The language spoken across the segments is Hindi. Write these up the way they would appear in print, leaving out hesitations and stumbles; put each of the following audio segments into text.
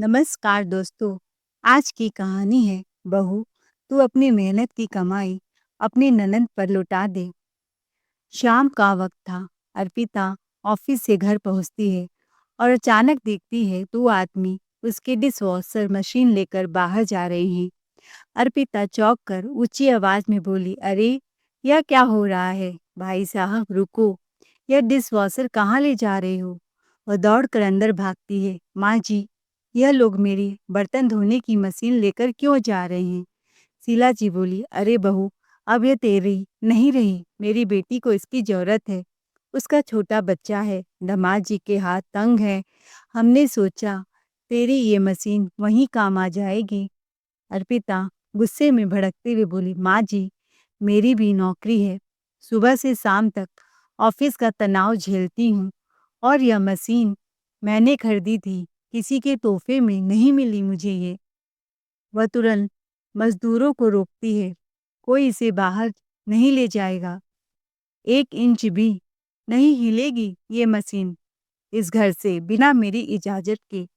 नमस्कार दोस्तों। आज की कहानी है बहू, तू अपनी मेहनत की कमाई अपनी ननद पर लुटा दे। शाम का वक्त था। अर्पिता ऑफिस से घर पहुंचती है और अचानक देखती है दो आदमी उसके डिशवॉशर मशीन लेकर बाहर जा रहे हैं। अर्पिता चौंक कर ऊंची आवाज में बोली, अरे यह क्या हो रहा है? भाई साहब रुको, यह डिशवॉशर कहाँ ले जा रहे हो? वह दौड़कर अंदर भागती है। माँ जी, यह लोग मेरी बर्तन धोने की मशीन लेकर क्यों जा रहे हैं? शीला जी बोली, अरे बहू, अब ये तेरी नहीं रही, मेरी बेटी को इसकी जरूरत है। उसका छोटा बच्चा है, दामाद जी के हाथ तंग है। हमने सोचा तेरी ये मशीन वहीं काम आ जाएगी। अर्पिता गुस्से में भड़कते हुए बोली, माँ जी, मेरी भी नौकरी है, सुबह से शाम तक ऑफिस का तनाव झेलती हूँ और यह मशीन मैंने खरीदी थी, किसी के तोहफे में नहीं मिली मुझे ये। वह तुरंत मजदूरों को रोकती है, कोई इसे बाहर नहीं ले जाएगा, 1 इंच भी नहीं हिलेगी ये मशीन इस घर से बिना मेरी इजाजत के।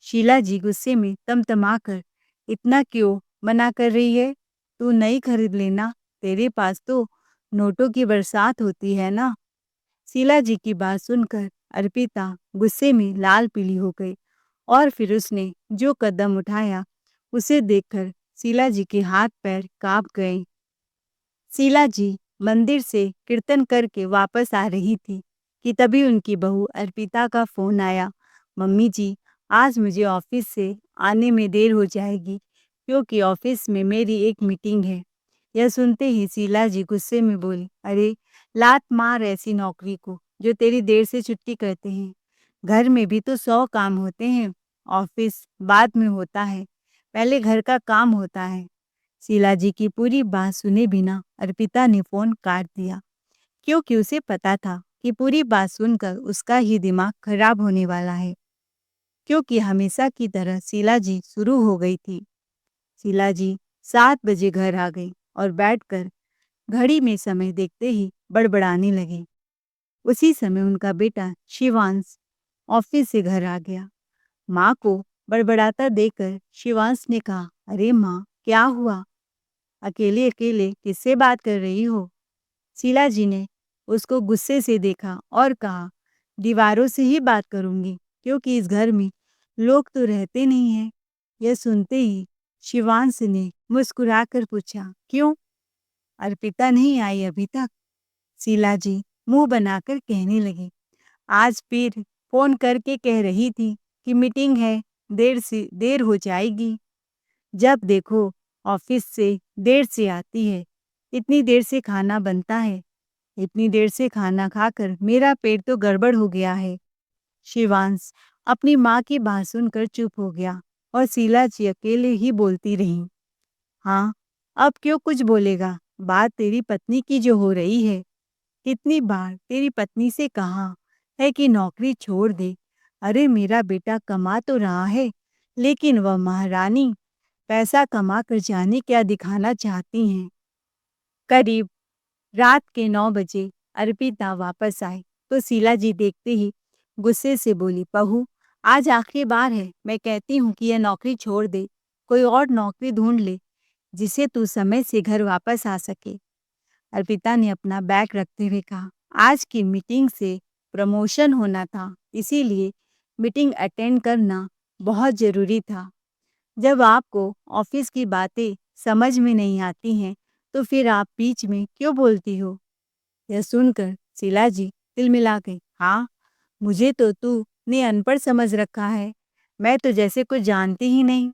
शीला जी गुस्से में तमतमाकर, इतना क्यों मना कर रही है? तू नई खरीद लेना, तेरे पास तो नोटों की बरसात होती है ना। शीला जी की बात सुनकर अर्पिता गुस्से में लाल पीली हो गई और फिर उसने जो कदम उठाया उसे देखकर शीला जी के हाथ पैर कांप गए। शीला जी मंदिर से कीर्तन करके वापस आ रही थी कि तभी उनकी बहू अर्पिता का फोन आया। मम्मी जी, आज मुझे ऑफिस से आने में देर हो जाएगी क्योंकि ऑफिस में मेरी एक मीटिंग है। यह सुनते ही शीला जी गुस्से में बोली, अरे लात मार ऐसी नौकरी को जो तेरी देर से छुट्टी करते हैं। घर में भी तो 100 काम होते हैं, ऑफिस बाद में होता है, पहले घर का काम होता है। शीला जी की पूरी बात सुने बिना अर्पिता ने फोन काट दिया क्योंकि उसे पता था कि पूरी बात सुनकर उसका ही दिमाग खराब होने वाला है। क्योंकि हमेशा की तरह शीला जी शुरू हो गई थी। शीला जी 7 बजे घर आ गई और बैठकर घड़ी में समय देखते ही बड़बड़ाने लगी। उसी समय उनका बेटा शिवांश ऑफिस से घर आ गया। माँ को बड़बड़ाता देखकर शिवांश ने कहा, अरे माँ, क्या हुआ? अकेले अकेले किससे बात कर रही हो? शीला जी ने उसको गुस्से से देखा और कहा, दीवारों से ही बात करूंगी क्योंकि इस घर में लोग तो रहते नहीं हैं। यह सुनते ही शिवांश ने मुस्कुराकर पूछा, क्यों? अर्पिता नहीं आई अभी तक? शीला जी मुंह बनाकर कहने लगी, आज फिर फोन करके कह रही थी कि मीटिंग है, देर हो जाएगी। जब देखो ऑफिस से देर से आती है, इतनी देर से खाना बनता है, इतनी देर से खाना खाकर मेरा पेट तो गड़बड़ हो गया है। शिवांश अपनी माँ की बात सुनकर चुप हो गया और शीला जी अकेले ही बोलती रही, हाँ, अब क्यों कुछ बोलेगा? बात तेरी पत्नी की जो हो रही है, कितनी बार तेरी पत्नी से कहा है कि नौकरी छोड़ दे। अरे मेरा बेटा कमा तो रहा है, लेकिन वह महारानी पैसा कमा कर जाने क्या दिखाना चाहती हैं। करीब रात के 9 बजे अर्पिता वापस आई तो शीला जी देखते ही गुस्से से बोली, बहू, आज आखिरी बार है, मैं कहती हूँ कि यह नौकरी छोड़ दे, कोई और नौकरी ढूंढ ले जिसे तू समय से घर वापस आ सके। अर्पिता ने अपना बैग रखते हुए कहा, आज की मीटिंग से प्रमोशन होना था, इसीलिए मीटिंग अटेंड करना बहुत जरूरी था। जब आपको ऑफिस की बातें समझ में नहीं आती हैं, तो फिर आप बीच में क्यों बोलती हो? यह सुनकर शीला जी तिलमिला गई। हाँ, मुझे तो तू ने अनपढ़ समझ रखा है, मैं तो जैसे कुछ जानती ही नहीं।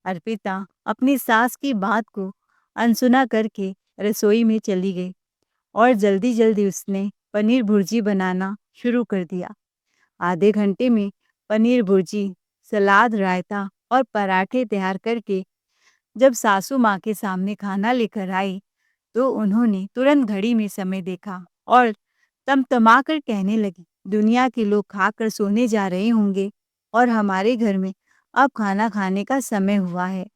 अर्पिता अपनी सास की बात को अनसुना करके रसोई में चली गई और जल्दी जल्दी उसने पनीर भुर्जी बनाना शुरू कर दिया। आधे घंटे में पनीर भुर्जी, सलाद, रायता और पराठे तैयार करके जब सासू माँ के सामने खाना लेकर आई तो उन्होंने तुरंत घड़ी में समय देखा और तमतमाकर कहने लगी, दुनिया के लोग खाकर सोने जा रहे होंगे और हमारे घर में अब खाना खाने का समय हुआ है।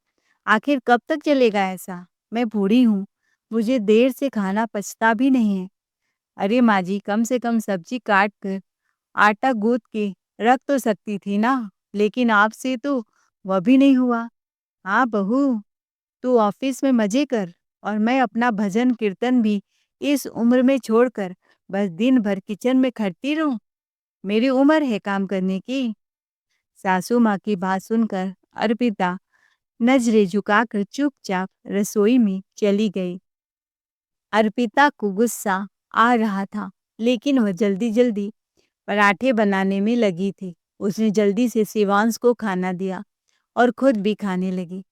आखिर कब तक चलेगा ऐसा? मैं बूढ़ी हूँ, मुझे देर से खाना पचता भी नहीं है। अरे माँ जी, कम से कम सब्जी काट कर आटा गूंथ के रख तो सकती थी ना। लेकिन आपसे तो वह भी नहीं हुआ। हाँ बहू, तू ऑफिस में मजे कर और मैं अपना भजन कीर्तन भी इस उम्र में छोड़कर बस दिन भर किचन में खटती रहूं। मेरी उम्र है काम करने की। सासू माँ की बात सुनकर अर्पिता नजरें झुकाकर चुपचाप रसोई में चली गई। अर्पिता को गुस्सा आ रहा था, लेकिन वह जल्दी-जल्दी पराठे बनाने में लगी थी। उसने जल्दी से शिवांश को खाना दिया और खुद भी खाने लगी।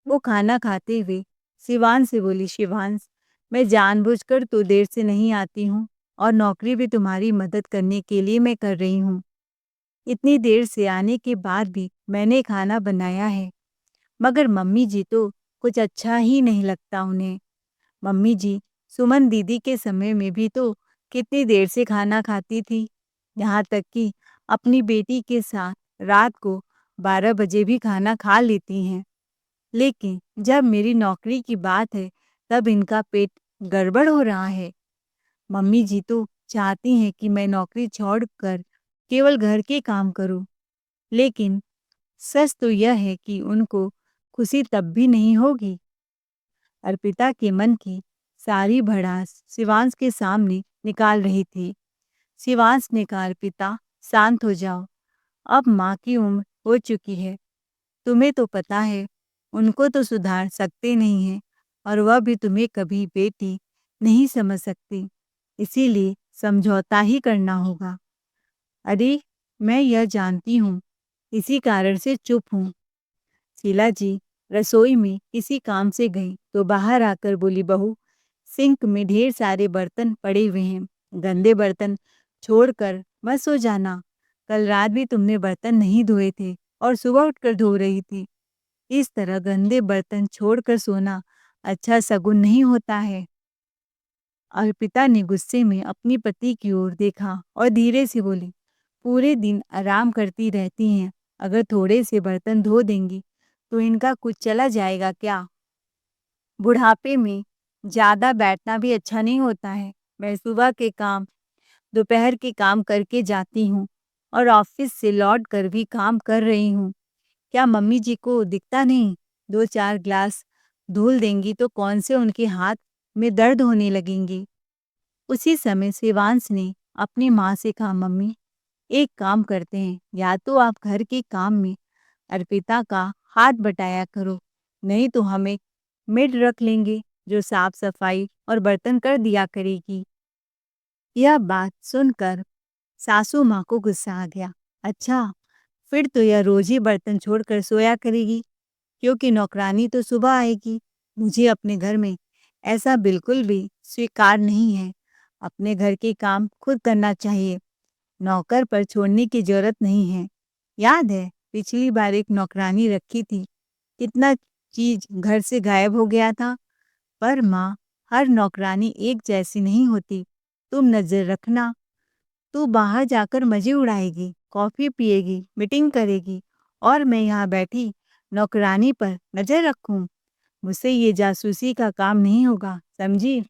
वो खाना खाते हुए शिवांश से बोली, शिवांश, मैं जानबूझकर तो देर से नहीं आती हूँ और नौकरी भी तुम्हारी मदद करने के लिए मैं कर रही हूँ। इतनी देर से आने के बाद भी मैंने खाना बनाया है, मगर मम्मी जी तो कुछ अच्छा ही नहीं लगता उन्हें। मम्मी जी सुमन दीदी के समय में भी तो कितनी देर से खाना खाती थी, यहाँ तक कि अपनी बेटी के साथ रात को 12 बजे भी खाना खा लेती हैं। लेकिन जब मेरी नौकरी की बात है, तब इनका पेट गड़बड़ हो रहा है। मम्मी जी तो चाहती हैं कि मैं नौकरी छोड़कर केवल घर के काम करूं, लेकिन सच तो यह है कि उनको खुशी तब भी नहीं होगी। अर्पिता के मन की सारी भड़ास शिवांश के सामने निकाल रही थी। शिवांश ने कहा, अर्पिता शांत हो जाओ, अब माँ की उम्र हो चुकी है। तुम्हें तो पता है, उनको तो सुधार सकते नहीं हैं और वह भी तुम्हें कभी बेटी नहीं समझ सकती, इसीलिए समझौता ही करना होगा। अरे, मैं यह जानती हूँ, इसी कारण से चुप हूँ। शीला जी रसोई में किसी काम से गई तो बाहर आकर बोली, बहू, सिंक में ढेर सारे बर्तन पड़े हुए हैं, गंदे बर्तन छोड़कर मत सो जाना। कल रात भी तुमने बर्तन नहीं धोए थे और सुबह उठकर धो रही थी। इस तरह गंदे बर्तन छोड़कर सोना अच्छा शगुन नहीं होता है। अर्पिता ने गुस्से में अपनी पति की ओर देखा और धीरे से बोली, पूरे दिन आराम करती रहती हैं, अगर थोड़े से बर्तन धो देंगी तो इनका कुछ चला जाएगा क्या? बुढ़ापे में ज़्यादा बैठना भी अच्छा नहीं होता है। मैं सुबह के काम, दोपहर के काम करके जाती हूँ और ऑफिस से लौट कर भी काम कर रही हूँ। क्या मम्मी जी को दिखता नहीं? 2-4 ग्लास धुल देंगी तो कौन से उनके हाथ में दर्द होने लगेंगे। उसी समय शिवांश ने अपनी माँ से कहा, मम्मी, एक काम करते हैं, या तो आप घर के काम में अर्पिता का हाथ बटाया करो, नहीं तो हम एक मेड रख लेंगे जो साफ सफाई और बर्तन कर दिया करेगी। यह बात सुनकर सासू माँ को गुस्सा आ गया। अच्छा, फिर तो यह रोज ही बर्तन छोड़कर सोया करेगी, क्योंकि नौकरानी तो सुबह आएगी। मुझे अपने घर में ऐसा बिल्कुल भी स्वीकार नहीं है। अपने घर के काम खुद करना चाहिए, नौकर पर छोड़ने की जरूरत नहीं है। याद है पिछली बार एक नौकरानी रखी थी, कितना चीज घर से गायब हो गया था। पर माँ, हर नौकरानी एक जैसी नहीं होती। तुम नजर रखना, तू बाहर जाकर मजे उड़ाएगी, कॉफी पिएगी, मीटिंग करेगी और मैं यहाँ बैठी नौकरानी पर नजर रखूं। मुझसे ये जासूसी का काम नहीं होगा, समझी?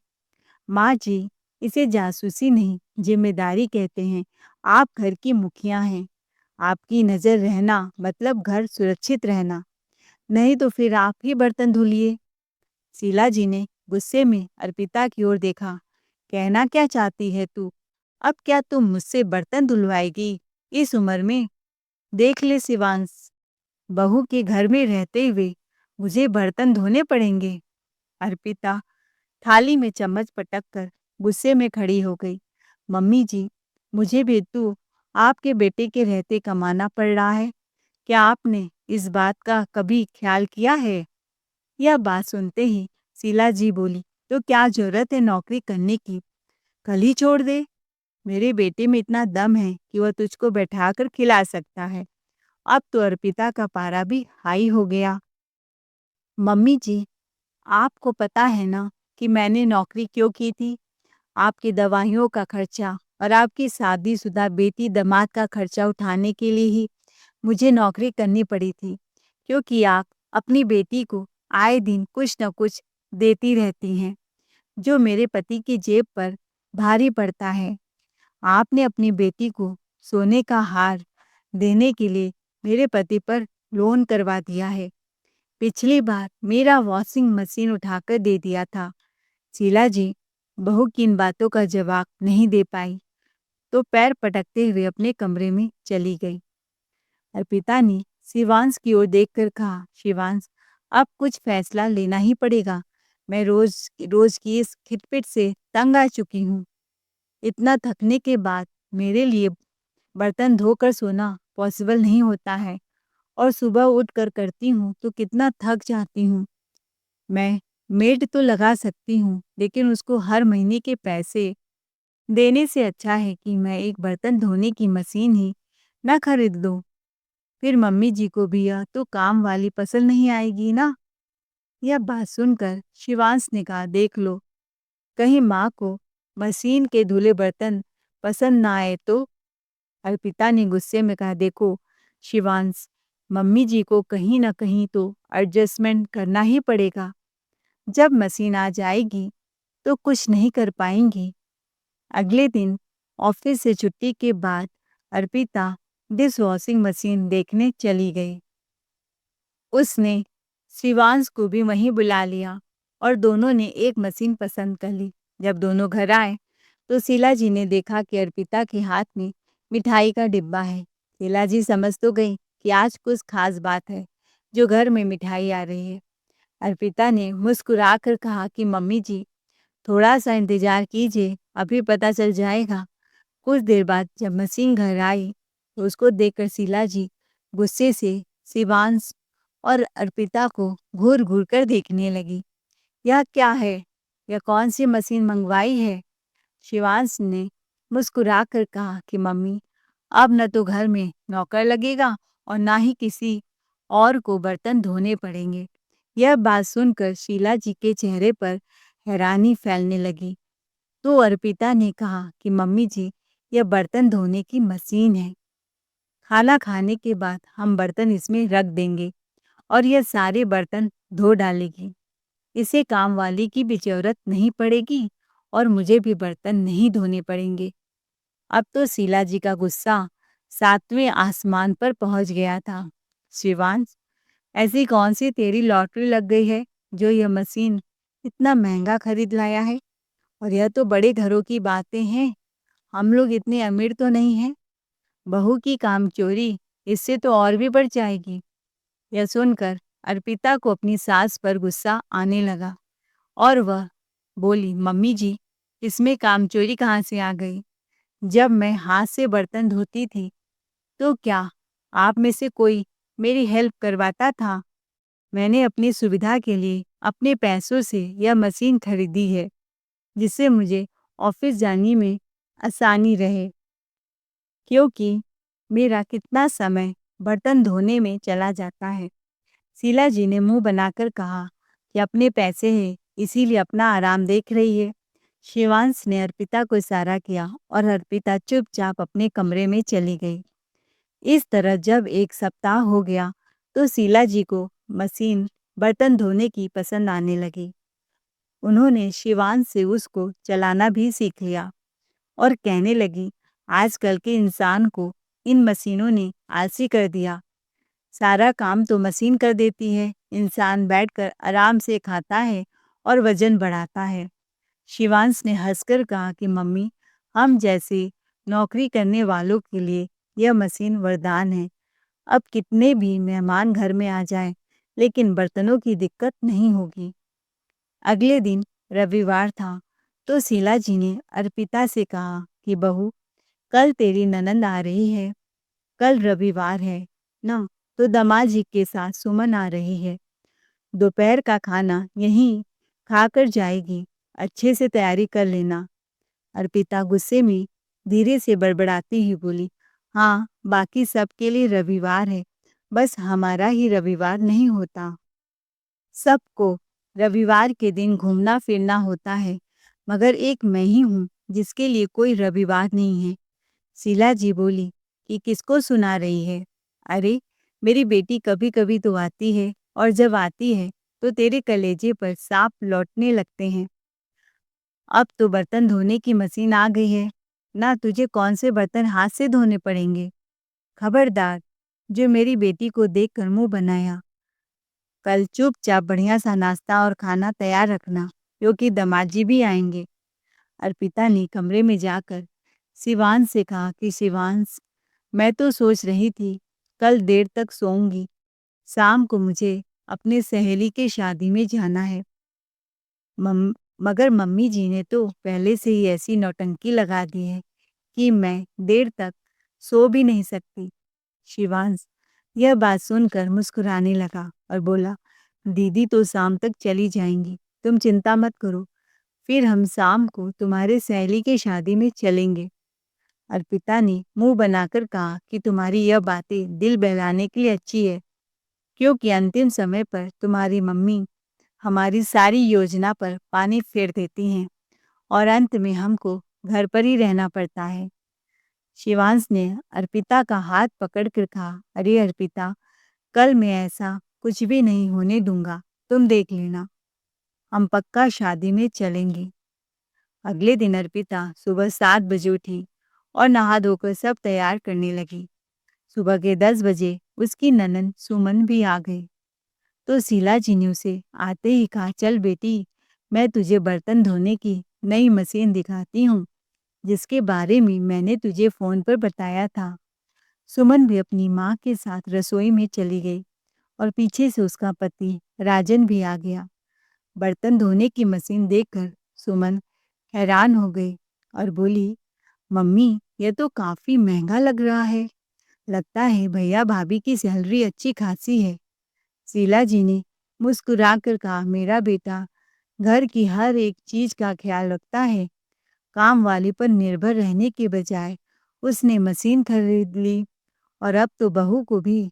माँ जी, इसे जासूसी नहीं, जिम्मेदारी कहते हैं। आप घर की मुखिया हैं। आपकी नजर रहना मतलब घर सुरक्षित रहना, नहीं तो फिर आप ही बर्तन धुलिए। शीला जी ने गुस्से में अर्पिता की ओर देखा। कहना क्या चाहती है तू? अब क्या तुम मुझसे बर्तन धुलवाएगी इस उम्र में? देख ले शिवांश, बहू के घर में रहते हुए मुझे बर्तन धोने पड़ेंगे। अर्पिता थाली में चम्मच पटक कर गुस्से में खड़ी हो गई। मम्मी जी, मुझे भी तो आपके बेटे के रहते कमाना पड़ रहा है। क्या आपने इस बात का कभी ख्याल किया है? यह बात सुनते ही शीला जी बोली, तो क्या जरूरत है नौकरी करने की? कल ही छोड़ दे। मेरे बेटे में इतना दम है कि वह तुझको बैठाकर खिला सकता है। अब तो अर्पिता का पारा भी हाई हो गया। मम्मी जी, आपको पता है ना कि मैंने नौकरी क्यों की थी? आपकी दवाइयों का खर्चा और आपकी शादीशुदा बेटी दामाद का खर्चा उठाने के लिए ही मुझे नौकरी करनी पड़ी थी, क्योंकि आप अपनी बेटी को आए दिन कुछ न कुछ देती रहती हैं, जो मेरे पति की जेब पर भारी पड़ता है। आपने अपनी बेटी को सोने का हार देने के लिए मेरे पति पर लोन करवा दिया है। पिछली बार मेरा वॉशिंग मशीन उठाकर दे दिया था। शीला जी बहू की इन बातों का जवाब नहीं दे पाई तो पैर पटकते हुए अपने कमरे में चली गई। अर्पिता ने शिवांश की ओर देखकर कहा, शिवांश, अब कुछ फैसला लेना ही पड़ेगा। मैं रोज रोज की इस खिटपिट से तंग आ चुकी हूँ। इतना थकने के बाद मेरे लिए बर्तन धोकर सोना पॉसिबल नहीं होता है और सुबह उठकर करती हूँ तो कितना थक जाती हूँ। मैं मेड तो लगा सकती हूँ, लेकिन उसको हर महीने के पैसे देने से अच्छा है कि मैं एक बर्तन धोने की मशीन ही ना खरीद दूँ। फिर मम्मी जी को भी यह तो काम वाली पसंद नहीं आएगी ना। यह बात सुनकर शिवांश ने कहा, देख लो, कहीं माँ को मशीन के धुले बर्तन पसंद ना आए तो। अर्पिता ने गुस्से में कहा, देखो शिवांश, मम्मी जी को कहीं ना कहीं तो एडजस्टमेंट करना ही पड़ेगा। जब मशीन आ जाएगी तो कुछ नहीं कर पाएंगी। अगले दिन ऑफिस से छुट्टी के बाद अर्पिता डिश वॉशिंग मशीन देखने चली गई। उसने शिवांश को भी वहीं बुला लिया और दोनों ने एक मशीन पसंद कर ली। जब दोनों घर आए तो शीला जी ने देखा कि अर्पिता के हाथ में मिठाई का डिब्बा है। शीला जी समझ तो गई कि आज कुछ खास बात है जो घर में मिठाई आ रही है। अर्पिता ने मुस्कुराकर कहा कि मम्मी जी, थोड़ा सा इंतजार कीजिए, अभी पता चल जाएगा। कुछ देर बाद जब मशीन घर आई तो उसको देखकर शीला जी गुस्से से शिवांश और अर्पिता को घूर घूर कर देखने लगी। यह क्या है? यह कौन सी मशीन मंगवाई है? शिवांश ने मुस्कुराकर कहा कि मम्मी, अब न तो घर में नौकर लगेगा और ना ही किसी और को बर्तन धोने पड़ेंगे। यह बात सुनकर शीला जी के चेहरे पर हैरानी फैलने लगी। तो अर्पिता ने कहा कि मम्मी जी, यह बर्तन धोने की मशीन है। खाना खाने के बाद हम बर्तन इसमें रख देंगे और यह सारे बर्तन धो डालेगी। इसे काम वाली की भी जरूरत नहीं पड़ेगी और मुझे भी बर्तन नहीं धोने पड़ेंगे। अब तो शीला जी का गुस्सा 7वें आसमान पर पहुंच गया था। शिवांश, ऐसी कौन सी तेरी लॉटरी लग गई है जो यह मशीन इतना महंगा खरीद लाया है? और यह तो बड़े घरों की बातें हैं, हम लोग इतने अमीर तो नहीं हैं। बहू की कामचोरी इससे तो और भी बढ़ जाएगी। यह सुनकर अर्पिता को अपनी सास पर गुस्सा आने लगा और वह बोली, मम्मी जी, इसमें कामचोरी कहाँ से आ गई? जब मैं हाथ से बर्तन धोती थी तो क्या आप में से कोई मेरी हेल्प करवाता था? मैंने अपनी सुविधा के लिए अपने पैसों से यह मशीन खरीदी है जिससे मुझे ऑफिस जाने में आसानी रहे, क्योंकि मेरा कितना समय बर्तन धोने में चला जाता है। शीला जी ने मुंह बनाकर कहा कि अपने पैसे हैं इसीलिए अपना आराम देख रही है। शिवांश ने अर्पिता को इशारा किया और अर्पिता चुपचाप अपने कमरे में चली गई। इस तरह जब एक सप्ताह हो गया तो शीला जी को मशीन बर्तन धोने की पसंद आने लगी। उन्होंने शिवांश से उसको चलाना भी सीख लिया और कहने लगी, आजकल के इंसान को इन मशीनों ने आलसी कर दिया। सारा काम तो मशीन कर देती है। इंसान बैठकर आराम से खाता है और वजन बढ़ाता है। शिवांश ने हंसकर कहा कि मम्मी, हम जैसे नौकरी करने वालों के लिए यह मशीन वरदान है। अब कितने भी मेहमान घर में आ जाएं, लेकिन बर्तनों की दिक्कत नहीं होगी। अगले दिन रविवार था तो शीला जी ने अर्पिता से कहा कि बहू, कल तेरी ननंद आ रही है। कल रविवार है ना, तो दामाद जी के साथ सुमन आ रही है। दोपहर का खाना यहीं खाकर जाएगी। अच्छे से तैयारी कर लेना। अर्पिता गुस्से में धीरे से बड़बड़ाती ही बोली, हाँ, बाकी सबके लिए रविवार है, बस हमारा ही रविवार नहीं होता। सबको रविवार के दिन घूमना फिरना होता है, मगर एक मैं ही हूँ जिसके लिए कोई रविवार नहीं है। शीला जी बोली कि किसको सुना रही है? अरे, मेरी बेटी कभी कभी तो आती है और जब आती है तो तेरे कलेजे पर सांप लौटने लगते हैं। अब तो बर्तन धोने की मशीन आ गई है ना, तुझे कौन से बर्तन हाथ से धोने पड़ेंगे। खबरदार, जो मेरी बेटी को देखकर मुंह बनाया। कल चुपचाप बढ़िया सा नाश्ता और खाना तैयार रखना, क्योंकि दामाद भी आएंगे। अर्पिता ने कमरे में जाकर शिवांश से कहा कि शिवांश, मैं तो सोच रही थी कल देर तक सोऊंगी। शाम को मुझे अपने सहेली के शादी में जाना है। मगर मम्मी जी ने तो पहले से ही ऐसी नौटंकी लगा दी है कि मैं देर तक सो भी नहीं सकती। शिवांश यह बात सुनकर मुस्कुराने लगा और बोला, दीदी तो शाम तक चली जाएंगी, तुम चिंता मत करो। फिर हम शाम को तुम्हारे सहेली के शादी में चलेंगे। अर्पिता ने मुंह बनाकर कहा कि तुम्हारी यह बातें दिल बहलाने के लिए अच्छी है, क्योंकि अंतिम समय पर तुम्हारी मम्मी हमारी सारी योजना पर पानी फेर देती हैं और अंत में हमको घर पर ही रहना पड़ता है। शिवांश ने अर्पिता का हाथ पकड़कर कहा, अरे अर्पिता, कल मैं ऐसा कुछ भी नहीं होने दूंगा, तुम देख लेना, हम पक्का शादी में चलेंगे। अगले दिन अर्पिता सुबह 7 बजे उठी और नहा धोकर सब तैयार करने लगी। सुबह के 10 बजे उसकी ननद सुमन भी आ गई, तो शीला जी ने उसे आते ही कहा, चल बेटी, मैं तुझे बर्तन धोने की नई मशीन दिखाती हूँ, जिसके बारे में मैंने तुझे फ़ोन पर बताया था। सुमन भी अपनी माँ के साथ रसोई में चली गई और पीछे से उसका पति राजन भी आ गया। बर्तन धोने की मशीन देखकर सुमन हैरान हो गई और बोली, मम्मी, यह तो काफ़ी महंगा लग रहा है। लगता है भैया भाभी की सैलरी अच्छी खासी है। शीला जी ने मुस्कुराकर कहा, मेरा बेटा घर की हर एक चीज का ख्याल रखता है। काम वाली पर निर्भर रहने के बजाय उसने मशीन खरीद ली और अब तो बहू को भी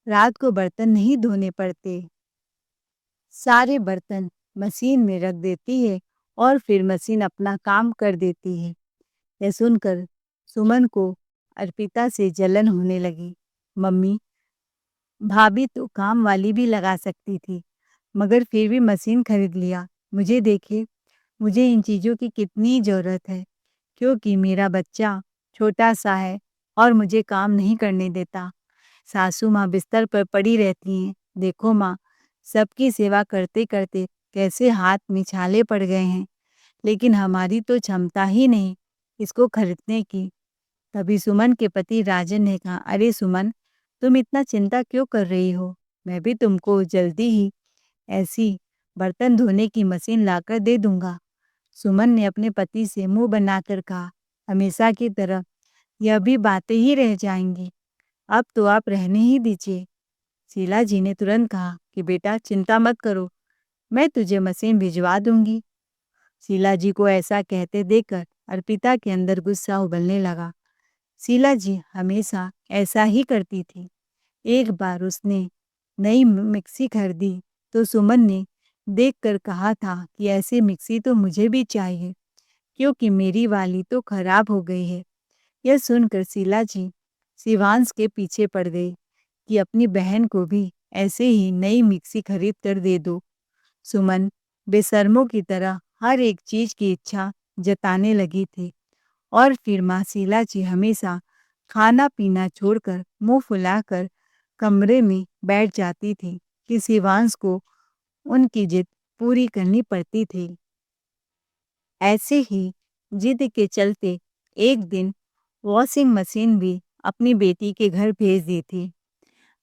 रात को बर्तन नहीं धोने पड़ते। सारे बर्तन मशीन में रख देती है और फिर मशीन अपना काम कर देती है। यह सुनकर सुमन को अर्पिता से जलन होने लगी। मम्मी, भाभी तो काम वाली भी लगा सकती थी, मगर फिर भी मशीन खरीद लिया। मुझे देखिए, मुझे इन चीज़ों की कितनी ज़रूरत है, क्योंकि मेरा बच्चा छोटा सा है और मुझे काम नहीं करने देता। सासू माँ बिस्तर पर पड़ी रहती हैं। देखो माँ, सबकी सेवा करते करते कैसे हाथ में छाले पड़ गए हैं, लेकिन हमारी तो क्षमता ही नहीं इसको खरीदने की। तभी सुमन के पति राजन ने कहा, अरे सुमन, तुम इतना चिंता क्यों कर रही हो? मैं भी तुमको जल्दी ही ऐसी बर्तन धोने की मशीन लाकर दे दूंगा। सुमन ने अपने पति से मुंह बनाकर कहा, हमेशा की तरह यह भी बातें ही रह जाएंगी, अब तो आप रहने ही दीजिए। शीला जी ने तुरंत कहा कि बेटा चिंता मत करो, मैं तुझे मशीन भिजवा दूंगी। शीला जी को ऐसा कहते देखकर अर्पिता के अंदर गुस्सा उबलने लगा। शीला जी हमेशा ऐसा ही करती थी। एक बार उसने नई मिक्सी खरीदी तो सुमन ने देखकर कहा था कि ऐसी मिक्सी तो मुझे भी चाहिए, क्योंकि मेरी वाली तो खराब हो गई है। यह सुनकर शीला जी शिवांश के पीछे पड़ गई कि अपनी बहन को भी ऐसे ही नई मिक्सी खरीद कर दे दो। सुमन बेशर्मों की तरह हर एक चीज की इच्छा जताने लगी थी और फिर माँ शीला जी हमेशा खाना पीना छोड़कर मुंह फुलाकर कमरे में बैठ जाती थी कि शिवांश को उनकी जिद पूरी करनी पड़ती थी। ऐसे ही जिद के चलते एक दिन वॉशिंग मशीन भी अपनी बेटी के घर भेज दी थी।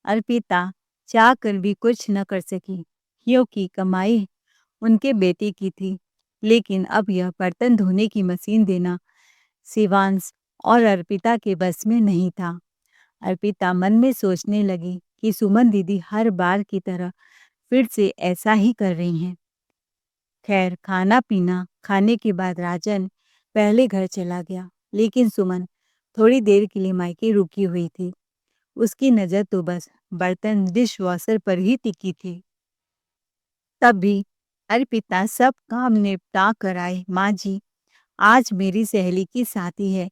अर्पिता चाह कर भी कुछ न कर सकी, क्योंकि कमाई उनके बेटे की थी, लेकिन अब यह बर्तन धोने की मशीन देना शिवांश और अर्पिता के बस में नहीं था। अर्पिता मन में सोचने लगी कि सुमन दीदी हर बार की तरह फिर से ऐसा ही कर रही हैं। खैर, खाना पीना खाने के बाद राजन पहले घर चला गया, लेकिन सुमन थोड़ी देर के लिए मायके रुकी हुई थी। उसकी नज़र तो बस बर्तन डिश वॉशर पर ही टिकी थी। तभी अर्पिता सब काम निपटा कर आई। माँ जी, आज मेरी सहेली की शादी है,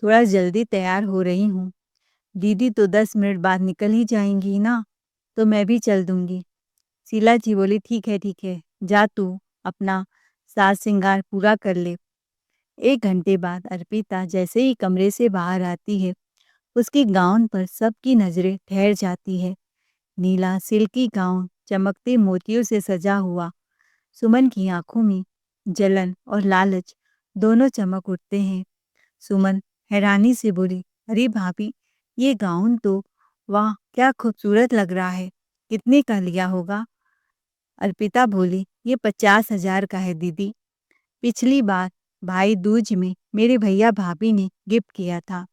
थोड़ा जल्दी तैयार हो रही हूँ। दीदी तो 10 मिनट बाद निकल ही जाएंगी ना, तो मैं भी चल दूंगी। शीला जी बोली, ठीक है, जा तू अपना साज श्रृंगार पूरा कर ले। 1 घंटे बाद अर्पिता जैसे ही कमरे से बाहर आती है, उसके गाउन पर सबकी नजरें ठहर जाती है। नीला सिल्की गाउन चमकते मोतियों से सजा हुआ। सुमन की आंखों में जलन और लालच दोनों चमक उठते हैं। सुमन हैरानी से बोली, अरे भाभी, ये गाउन तो वाह क्या खूबसूरत लग रहा है। कितने का लिया होगा? अर्पिता बोली, ये 50,000 का है दीदी। पिछली बार भाई दूज में मेरे भैया भाभी ने गिफ्ट किया था।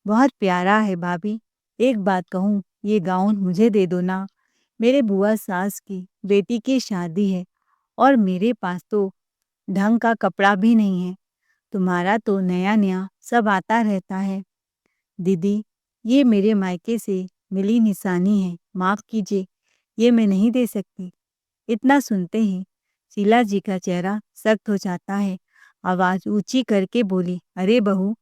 बहुत प्यारा है भाभी। एक बात कहूँ, ये गाउन मुझे दे दो ना। मेरे बुआ सास की बेटी की शादी है और मेरे पास तो ढंग का कपड़ा भी नहीं है। तुम्हारा तो नया नया सब आता रहता है। दीदी, ये मेरे मायके से मिली निशानी है, माफ कीजिए, ये मैं नहीं दे सकती। इतना सुनते ही शीला जी का चेहरा सख्त हो जाता है। आवाज ऊंची करके बोली, अरे बहू,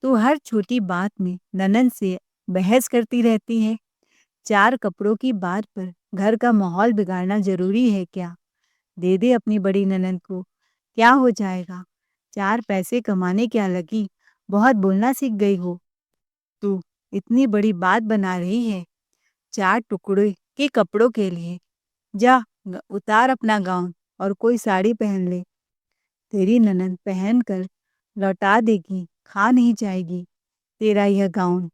तू हर छोटी बात में ननद से बहस करती रहती है। 4 कपड़ों की बात पर घर का माहौल बिगाड़ना जरूरी है क्या? दे दे अपनी बड़ी ननद को, क्या हो जाएगा? 4 पैसे कमाने क्या लगी? बहुत बोलना सीख गई हो तू। इतनी बड़ी बात बना रही है 4 टुकड़े के कपड़ों के लिए। जा, उतार अपना गाउन और कोई साड़ी पहन ले। तेरी ननद पहन कर लौटा देगी, खा नहीं जाएगी तेरा यह गाउन।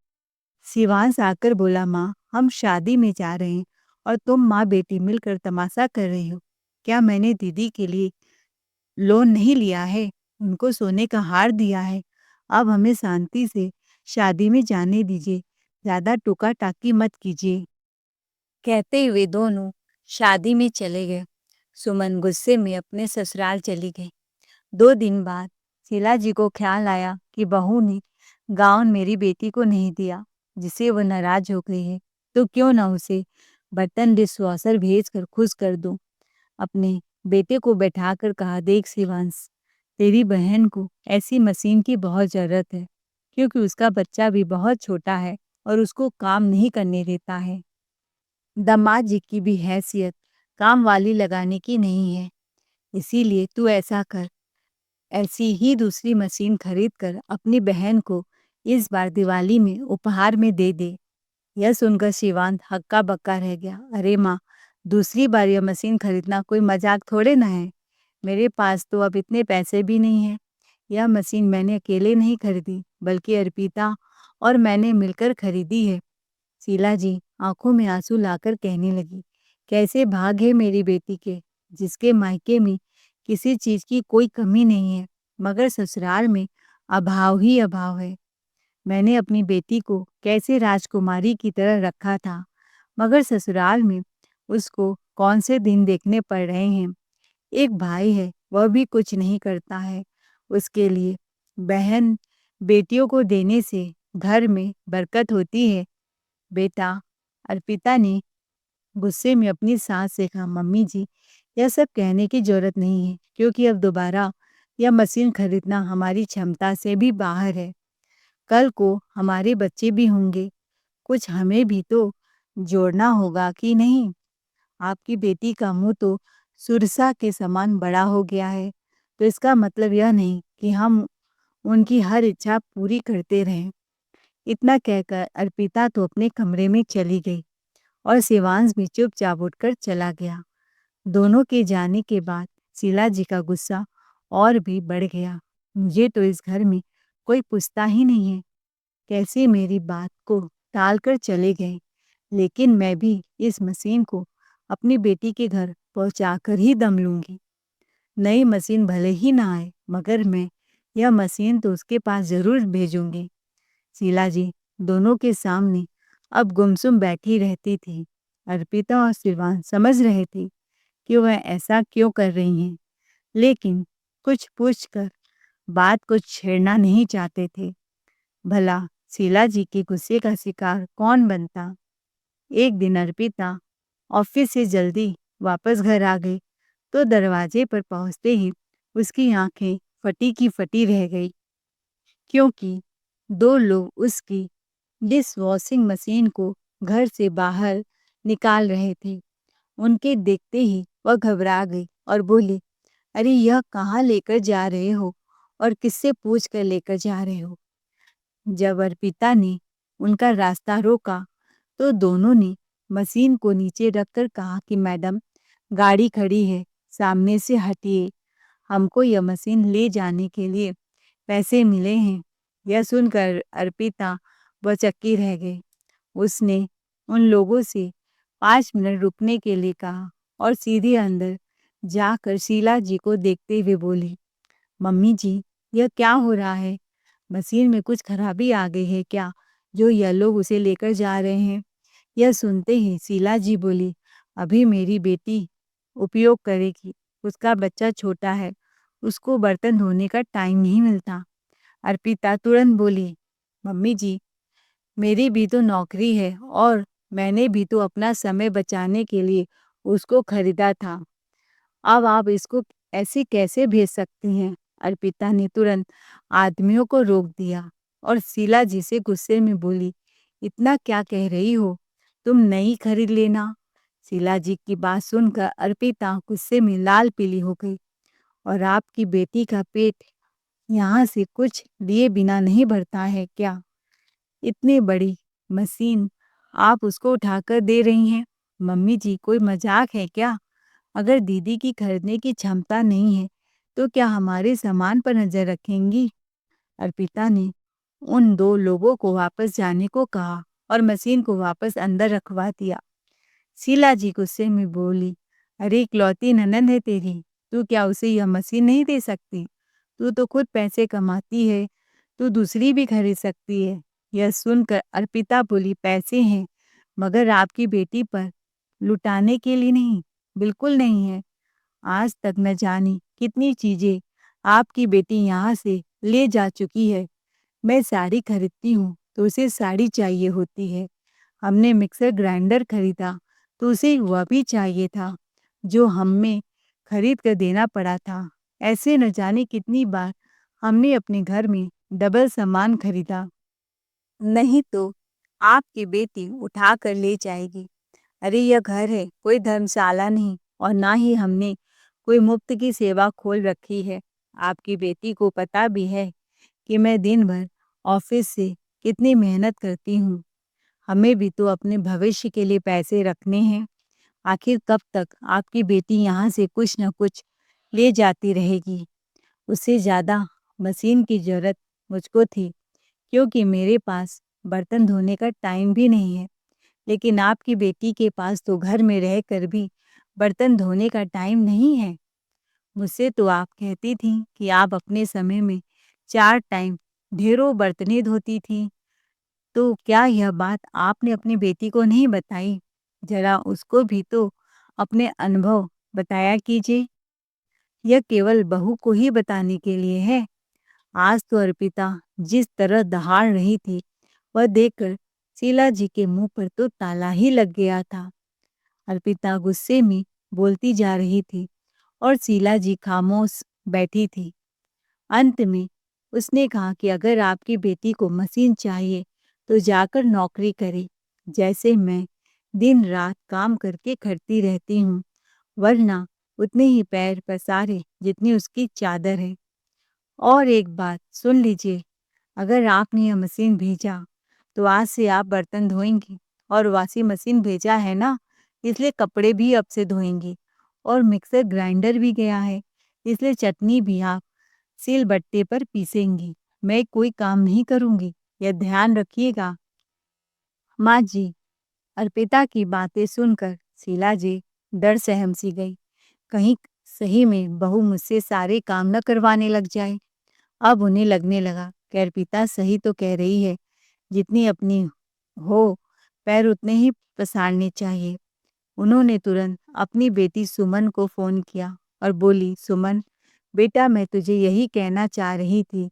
शिवांश आकर बोला, माँ, हम शादी में जा रहे हैं और तुम माँ बेटी मिलकर तमाशा कर रही हो। क्या मैंने दीदी के लिए लोन नहीं लिया है? उनको सोने का हार दिया है। अब हमें शांति से शादी में जाने दीजिए, ज्यादा टोका टाकी मत कीजिए। कहते हुए दोनों शादी में चले गए। सुमन गुस्से में अपने ससुराल चली गई। 2 दिन बाद शीला जी को ख्याल आया कि बहू ने गाउन मेरी बेटी को नहीं दिया, जिससे वह नाराज हो गई है, तो क्यों ना उसे बर्तन डिशवॉशर भेज कर खुश कर दूं। अपने बेटे को बैठाकर कहा, देख शिवांश, तेरी बहन को ऐसी मशीन की बहुत जरूरत है, क्योंकि उसका बच्चा भी बहुत छोटा है और उसको काम नहीं करने देता है। दामाद जी की भी हैसियत काम वाली लगाने की नहीं है, इसीलिए तू ऐसा कर, ऐसी ही दूसरी मशीन खरीद कर अपनी बहन को इस बार दिवाली में उपहार में दे दे। यह सुनकर शिवांत हक्का बक्का रह गया। अरे माँ, दूसरी बार यह मशीन खरीदना कोई मजाक थोड़े ना है। मेरे पास तो अब इतने पैसे भी नहीं है। यह मशीन मैंने अकेले नहीं खरीदी, बल्कि अर्पिता और मैंने मिलकर खरीदी है। शीला जी आंखों में आंसू लाकर कहने लगी, कैसे भाग है मेरी बेटी के, जिसके मायके में किसी चीज की कोई कमी नहीं है, मगर ससुराल में अभाव ही अभाव है। मैंने अपनी बेटी को कैसे राजकुमारी की तरह रखा था, मगर ससुराल में उसको कौन से दिन देखने पड़ रहे हैं। एक भाई है, वह भी कुछ नहीं करता है। उसके लिए बहन बेटियों को देने से घर में बरकत होती है। बेटा, अर्पिता ने गुस्से में अपनी सास से कहा, मम्मी जी, यह सब कहने की जरूरत नहीं है, क्योंकि अब दोबारा यह मशीन खरीदना हमारी क्षमता से भी बाहर है। कल को हमारे बच्चे भी होंगे, कुछ हमें भी तो जोड़ना होगा कि नहीं। आपकी बेटी का मुंह तो सुरसा के समान बड़ा हो गया है, तो इसका मतलब यह नहीं कि हम उनकी हर इच्छा पूरी करते रहें। इतना कहकर अर्पिता तो अपने कमरे में चली गई और शिवांश भी चुपचाप उठकर चला गया। दोनों के जाने के बाद शीला जी का गुस्सा और भी बढ़ गया। मुझे तो इस घर में कोई पूछता ही नहीं है, कैसे मेरी बात को टालकर चले गए। लेकिन मैं भी इस मशीन को अपनी बेटी के घर पहुंचाकर ही दम लूंगी। नई मशीन भले ही ना आए, मगर मैं यह मशीन तो उसके पास जरूर भेजूंगी। शीला जी दोनों के सामने अब गुमसुम बैठी रहती थी। अर्पिता और शिवान समझ रहे थे कि वह ऐसा क्यों कर रही हैं, लेकिन कुछ पूछकर बात को छेड़ना नहीं चाहते थे। भला शीला जी के गुस्से का शिकार कौन बनता। एक दिन अर्पिता ऑफिस से जल्दी वापस घर आ गई, तो दरवाजे पर पहुंचते ही उसकी आंखें फटी की फटी रह गई, क्योंकि 2 लोग उसकी डिश वॉशिंग मशीन को घर से बाहर निकाल रहे थे। उनके देखते ही वह घबरा गई और बोली, अरे यह कहाँ लेकर जा रहे हो और किससे पूछ कर लेकर जा रहे हो। जब अर्पिता ने उनका रास्ता रोका तो दोनों ने मशीन को नीचे रखकर कहा कि मैडम, गाड़ी खड़ी है, सामने से हटिए, हमको यह मशीन ले जाने के लिए पैसे मिले हैं। यह सुनकर अर्पिता बचक्की रह गई। उसने उन लोगों से 5 मिनट रुकने के लिए कहा और सीधे अंदर जाकर शीला जी को देखते हुए बोली, मम्मी जी, यह क्या हो रहा है? मशीन में कुछ खराबी आ गई है क्या, जो यह लोग उसे लेकर जा रहे हैं? यह सुनते ही शीला जी बोली, अभी मेरी बेटी उपयोग करेगी, उसका बच्चा छोटा है, उसको बर्तन धोने का टाइम नहीं मिलता। अर्पिता तुरंत बोली, मम्मी जी, मेरी भी तो नौकरी है और मैंने भी तो अपना समय बचाने के लिए उसको खरीदा था। अब आप इसको ऐसे कैसे भेज सकती हैं? अर्पिता ने तुरंत आदमियों को रोक दिया और शीला जी से गुस्से में बोली, इतना क्या कह रही हो? तुम नई खरीद लेना। शीला जी की बात सुनकर अर्पिता गुस्से में लाल पीली हो गई। और आपकी बेटी का पेट यहाँ से कुछ लिए बिना नहीं भरता है क्या? इतनी बड़ी मशीन आप उसको उठाकर दे रही हैं? मम्मी जी, कोई मजाक है क्या? अगर दीदी की खरीदने की क्षमता नहीं है तो क्या हमारे सामान पर नजर रखेंगी? अर्पिता ने उन 2 लोगों को वापस जाने को कहा और मशीन को वापस अंदर रखवा दिया। शीला जी गुस्से में बोली, अरे इकलौती ननद है तेरी, तू क्या उसे यह मशीन नहीं दे सकती? तू तो खुद पैसे कमाती है, तू दूसरी भी खरीद सकती है। यह सुनकर अर्पिता बोली, पैसे हैं, मगर आपकी बेटी पर लुटाने के लिए नहीं, बिल्कुल नहीं है। आज तक न जानी कितनी चीजें आपकी बेटी यहाँ से ले जा चुकी है। मैं साड़ी खरीदती हूँ तो उसे साड़ी चाहिए होती है। हमने मिक्सर ग्राइंडर खरीदा तो उसे वह भी चाहिए था जो हमें खरीद कर देना पड़ा था। ऐसे न जाने कितनी बार हमने अपने घर में डबल सामान खरीदा, नहीं तो आपकी बेटी उठा कर ले जाएगी। अरे यह घर है, कोई धर्मशाला नहीं, और ना ही हमने कोई मुफ्त की सेवा खोल रखी है। आपकी बेटी को पता भी है कि मैं दिन भर ऑफिस से कितनी मेहनत करती हूँ। हमें भी तो अपने भविष्य के लिए पैसे रखने हैं। आखिर कब तक आपकी बेटी यहाँ से कुछ न कुछ ले जाती रहेगी? उससे ज़्यादा मशीन की ज़रूरत मुझको थी, क्योंकि मेरे पास बर्तन धोने का टाइम भी नहीं है। लेकिन आपकी बेटी के पास तो घर में रहकर भी बर्तन धोने का टाइम नहीं है। मुझसे तो आप कहती थीं कि आप अपने समय में 4 टाइम ढेरों बर्तनें धोती थीं। तो क्या यह बात आपने अपनी बेटी को नहीं बताई? ज़रा उसको भी तो अपने अनुभव बताया कीजिए। यह केवल बहू को ही बताने के लिए है। आज तो अर्पिता जिस तरह दहाड़ रही थी, वह देखकर शीला जी के मुंह पर तो ताला ही लग गया था। अर्पिता गुस्से में बोलती जा रही थी और शीला जी खामोश बैठी थी। अंत में उसने कहा कि अगर आपकी बेटी को मशीन चाहिए तो जाकर नौकरी करे, जैसे मैं दिन रात काम करके खटती रहती हूँ, वरना उतने ही पैर पसारे जितनी उसकी चादर है। और एक बात सुन लीजिए, अगर आपने यह मशीन भेजा तो आज से आप बर्तन धोएंगी, और वॉशिंग मशीन भेजा है ना, इसलिए कपड़े भी अब से धोएंगी, और मिक्सर ग्राइंडर भी गया है, इसलिए चटनी भी आप सिलबट्टे पर पीसेंगी। मैं कोई काम नहीं करूंगी, यह ध्यान रखिएगा। माँ जी, अर्पिता की बातें सुनकर शीला जी डर सहम सी गई। कहीं सही में बहू मुझसे सारे काम न करवाने लग जाए। अब उन्हें लगने लगा कि अर्पिता सही तो कह रही है, जितनी अपनी हो पैर उतने ही पसारने चाहिए। उन्होंने तुरंत अपनी बेटी सुमन को फ़ोन किया और बोली, सुमन बेटा, मैं तुझे यही कहना चाह रही थी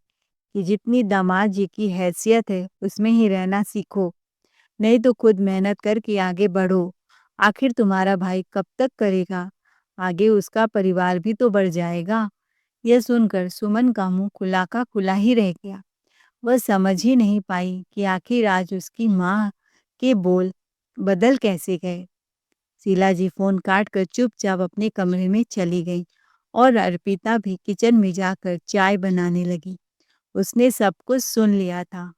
कि जितनी दामाद जी की हैसियत है उसमें ही रहना सीखो, नहीं तो खुद मेहनत करके आगे बढ़ो। आखिर तुम्हारा भाई कब तक करेगा? आगे उसका परिवार भी तो बढ़ जाएगा। यह सुनकर सुमन का मुंह खुला का खुला ही रह गया। वह समझ ही नहीं पाई कि आखिर आज उसकी माँ के बोल बदल कैसे गए। शीला जी फोन काट कर चुपचाप अपने कमरे में चली गई और अर्पिता भी किचन में जाकर चाय बनाने लगी। उसने सब कुछ सुन लिया था।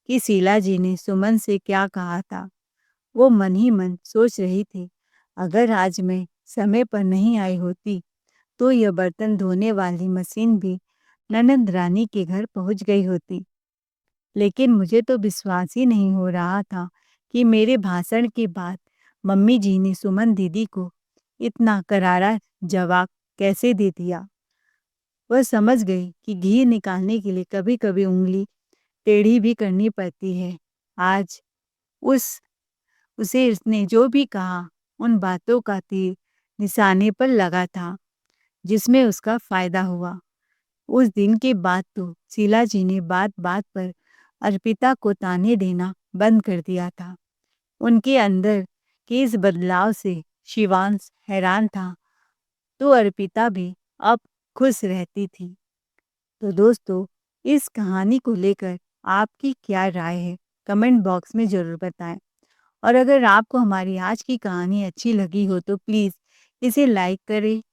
कि शीला जी ने सुमन से क्या कहा था। वो मन ही मन सोच रही थी, अगर आज मैं समय पर नहीं आई होती तो यह बर्तन धोने वाली मशीन भी ननंद रानी के घर पहुंच गई होती। लेकिन मुझे तो विश्वास ही नहीं हो रहा था कि मेरे भाषण के बाद मम्मी जी ने सुमन दीदी को इतना करारा जवाब कैसे दे दिया। वह समझ गई कि घी निकालने के लिए कभी-कभी उँगली टेढ़ी भी करनी पड़ती है। आज उस उसे उसने जो भी कहा, उन बातों का तीर निशाने पर लगा था, जिसमें उसका फ़ायदा हुआ। उस दिन के बाद तो शीला जी ने बात-बात पर अर्पिता को ताने देना बंद कर दिया था। उनके अंदर के इस बदलाव से शिवांश हैरान था, तो अर्पिता भी अब खुश रहती थी। तो दोस्तों, इस कहानी को लेकर आपकी क्या राय है? कमेंट बॉक्स में ज़रूर बताएं। और अगर आपको हमारी आज की कहानी अच्छी लगी हो तो प्लीज़ इसे लाइक करें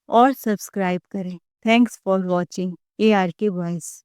और सब्सक्राइब करें। Thanks for watching ARK voice.